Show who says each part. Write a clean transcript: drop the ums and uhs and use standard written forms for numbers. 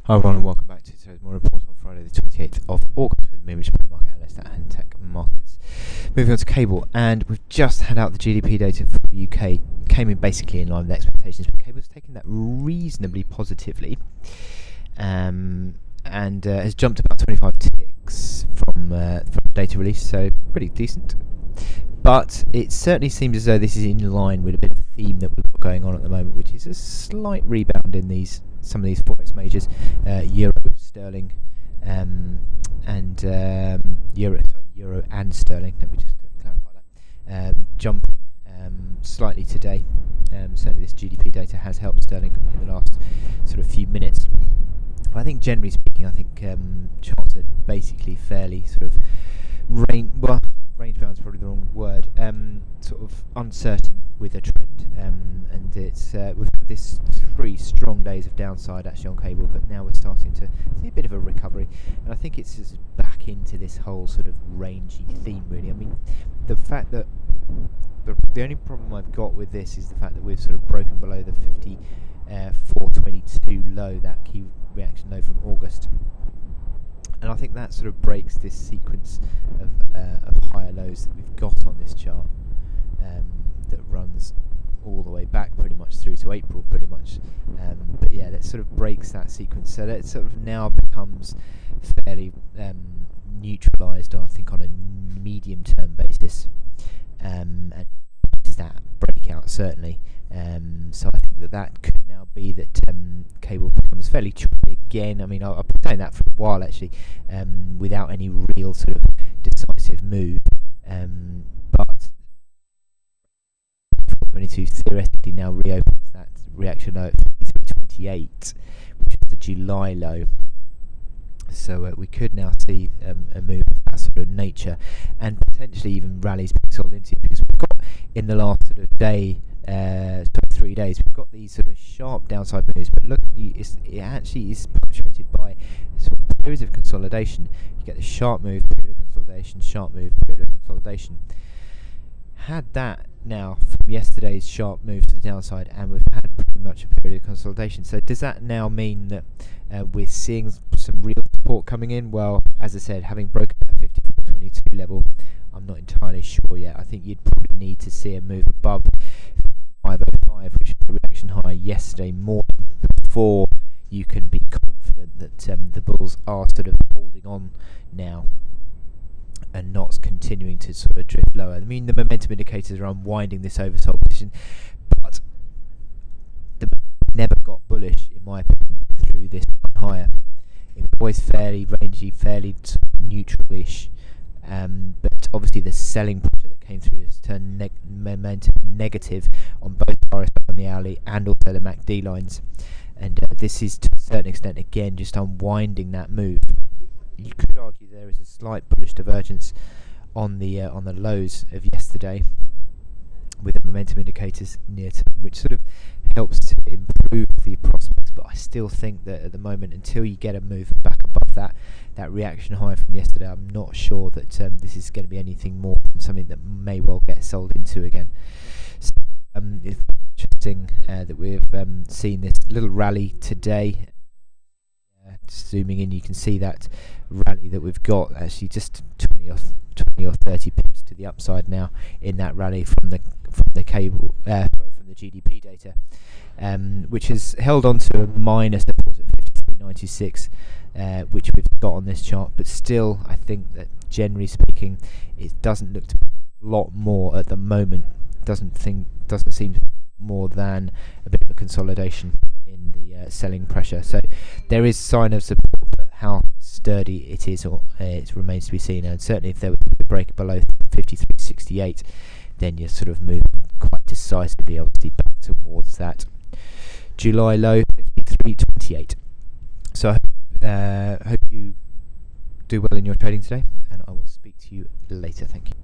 Speaker 1: Hi everyone and welcome back to today's More Report on Friday the 28th of August with me, Mitch Pro Market Analyst at Tech Markets. Moving on to cable, and we've just had out the GDP data for the UK. Came in basically in line with expectations, but cable's taken that reasonably positively and has jumped about 25 ticks from data release, so pretty decent. But it certainly seems as though this is in line with a bit of a theme that we've got going on at the moment, which is a slight rebound in some of these forex majors, euro, sterling, and euro and sterling. Let me just clarify that. Jumping slightly today. Certainly, this GDP data has helped sterling in the last sort of few minutes. I think, generally speaking, charts are basically fairly sort of range bound is probably the wrong word, sort of uncertain with a trend, and it's we've had this 3 strong days of downside actually on cable, but now we're starting to see a bit of a recovery, and I think it's just back into this whole sort of rangy theme really. I mean, the fact that the only problem I've got with this is the fact that we've sort of broken below the 54.22 low, that key reaction low from August. And I think that sort of breaks this sequence of higher lows that we've got on this chart, that runs all the way back pretty much through to April pretty much. But yeah, that sort of breaks that sequence. So that sort of now becomes fairly neutralised, I think, on a medium term basis. And is that breakout certainly. So I think that could now be that cable becomes fairly choppy again. I mean, I've been saying that for a while actually, without any real sort of decisive move. But 422 theoretically now reopens that reaction low at 53.28, which is the July low. So we could now see a move of that sort of nature, and potentially even rallies being sold into, because we've got in the last sort of day, 3 days, we've got these sort of sharp downside moves. But look, it actually is punctuated by sort of periods of consolidation. You get the sharp move, period of consolidation, sharp move, period of consolidation. Had that now from yesterday's sharp move to the downside, and we've had pretty much a period of consolidation. So does that now mean that we're seeing some real support coming in? Well, as I said, having broken that 54.22 level, I'm not entirely sure yet. I think you'd probably need to see a move above 505, which was the reaction high yesterday morning, before you can be confident that the bulls are sort of holding on now and not continuing to sort of drift lower. I mean, the momentum indicators are unwinding this oversold position, but the never got bullish, in my opinion, through this one higher. It was always fairly rangy, fairly neutral-ish, but obviously the selling pressure that came through has turned momentum negative on both RSI on the hourly and also the MACD lines, and this is to a certain extent again just unwinding that move. You could argue there is a slight bullish divergence on the lows of yesterday, with the momentum indicators near term, which sort of helps to improve the prospects. But I still think that at the moment, until you get a move back above that reaction high from yesterday, I'm not sure that this is going to be anything more than something that may well get sold into again. So, it's interesting that we've seen this little rally today. Zooming in, you can see that rally that we've got, actually just 20 or 30 pips to the upside now in that rally from the cable, from the GDP data, which has held on to a minor support at 53.96, which we've got on this chart. But still, I think that generally speaking, it doesn't look to be a lot more at the moment. Doesn't seem more than a bit of a consolidation in the selling pressure. So there is sign of support, but how sturdy it is, or it remains to be seen. And certainly, if there was a break below 53.68, then you're sort of moving quite decisively, obviously, back towards that July low 53.28. So I hope you do well in your trading today, and I will speak to you later. Thank you.